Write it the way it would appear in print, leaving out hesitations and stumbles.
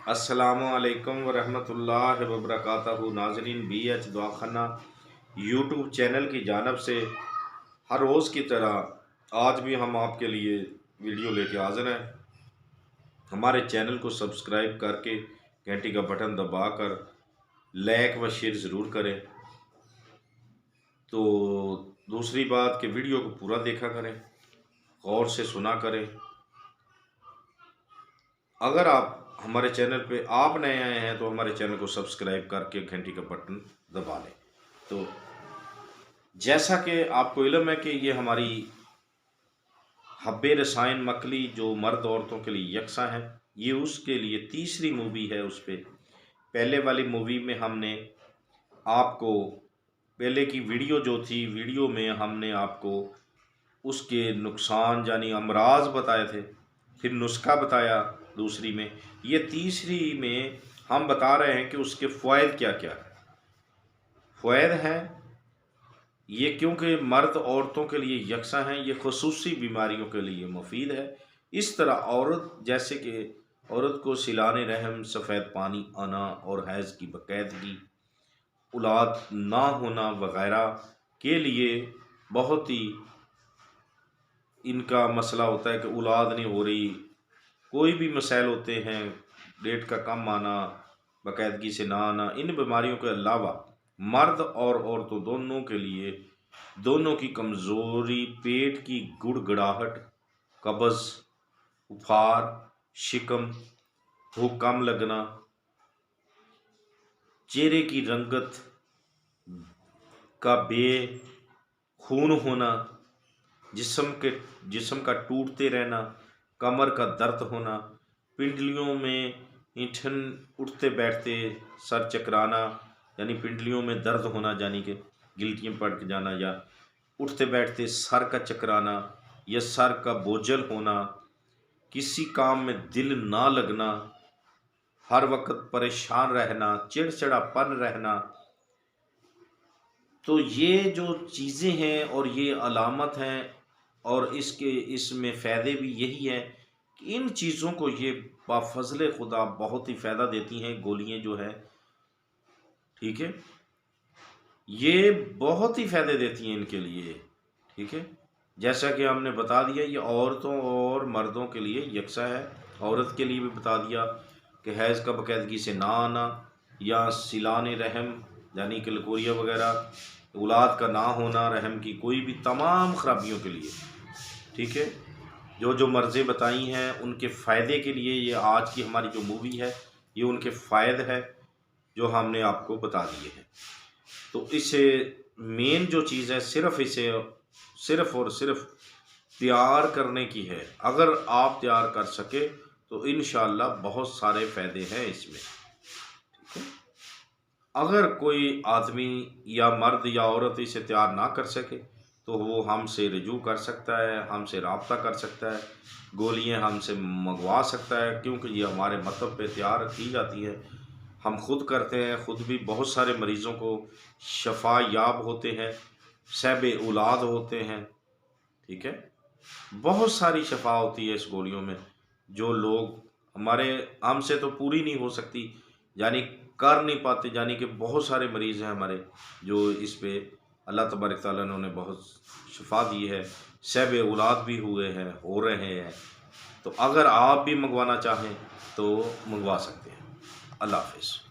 अस्सलामुअलैकुम वरहमतुल्लाहि वबरकातुहू। नाज़रीन, BH दवाखाना यूट्यूब चैनल की जानिब से हर रोज़ की तरह आज भी हम आपके लिए वीडियो लेके हाज़िर हैं। हमारे चैनल को सब्सक्राइब करके घंटी का बटन दबाकर लाइक व शेयर ज़रूर करें। तो दूसरी बात कि वीडियो को पूरा देखा करें, गौर से सुना करें। अगर आप हमारे चैनल पे आप नए आए हैं तो हमारे चैनल को सब्सक्राइब करके घंटी का बटन दबा लें। तो जैसा कि आपको इल्म है कि ये हमारी हब्बे रसायन मकली जो मर्द औरतों के लिए यकसा है, ये उसके लिए तीसरी मूवी है। उस पर पहले वाली मूवी में हमने आपको पहले की वीडियो जो थी, वीडियो में हमने आपको उसके नुकसान यानी अमराज बताए थे, फिर नुस्खा बताया दूसरी में। ये तीसरी में हम बता रहे हैं कि उसके फ़वाइद क्या क्या है। फ़वाइद हैं ये क्योंकि मर्द औरतों के लिए यकसा हैं, ये खुसूसी बीमारियों के लिए मुफीद है। इस तरह औरत जैसे कि औरत को सिलाने रहम, सफ़ेद पानी आना और हैज़ की बाकायदगी, औलाद ना होना वगैरह के लिए बहुत ही इनका मसला होता है कि औलाद नहीं हो रही, कोई भी मसाइल होते हैं, डेट का कम आना, बाकायदगी से ना आना। इन बीमारियों के अलावा मर्द और औरतों दोनों के लिए दोनों की कमज़ोरी, पेट की गुड़गड़ाहट, कब्ज़, बुखार, शिकम, भूख कम लगना, चेहरे की रंगत का खून होना, जिस्म का टूटते रहना, कमर का दर्द होना, पिंडलियों में ईंठन, उठते बैठते सर चकराना यानी पिंडलियों में दर्द होना, यानी कि गिल्टियाँ पड़ जाना, या उठते बैठते सर का चकराना या सर का बोझल होना, किसी काम में दिल ना लगना, हर वक्त परेशान रहना, चिड़चिड़ापन रहना। तो ये जो चीज़ें हैं और ये अलामत हैं और इसमें फ़ायदे भी यही हैं कि इन चीज़ों को ये बाफ़ज़ल खुदा बहुत ही फ़ायदा देती हैं। गोलियाँ जो हैं, ठीक है, ये बहुत ही फ़ायदे देती हैं इनके लिए, ठीक है। जैसा कि हमने बता दिया, ये औरतों और मर्दों के लिए यकसा है। औरत के लिए भी बता दिया कि हैज़ का बाकायदगी से ना आना या सिलाने रहम यानी कि लकोरिया वगैरह, औलाद का ना होना, रहम की कोई भी तमाम ख़राबियों के लिए, ठीक है। जो जो मर्ज़ें बताई हैं उनके फ़ायदे के लिए ये आज की हमारी जो मूवी है, ये उनके फ़ायदे है जो हमने आपको बता दिए हैं। तो इसे मेन जो चीज़ है, इसे सिर्फ़ और सिर्फ़ तैयार करने की है। अगर आप तैयार कर सके तो इंशाअल्लाह बहुत सारे फ़ायदे हैं इसमें, ठीक है। अगर कोई आदमी या मर्द या औरत इसे तैयार ना कर सके तो वो हमसे रजू कर सकता है, हमसे रब्ता कर सकता है, गोलियां हमसे मंगवा सकता है, क्योंकि ये हमारे मतलब पे तैयार की जाती है। हम खुद करते हैं, खुद भी बहुत सारे मरीज़ों को शफा याब होते हैं, सहबे औलाद होते हैं, ठीक है। बहुत सारी शफा होती है इस गोलियों में, जो लोग हमारे हमसे तो पूरी नहीं हो सकती, यानी कर नहीं पाते। यानी कि बहुत सारे मरीज़ हैं हमारे जो इस पे अल्लाह तबारक तआला ने उन्हें बहुत शफा दी है, सहबे औलाद भी हुए हैं, हो रहे हैं। तो अगर आप भी मंगवाना चाहें तो मंगवा सकते हैं। अल्लाह हाफ़िज़।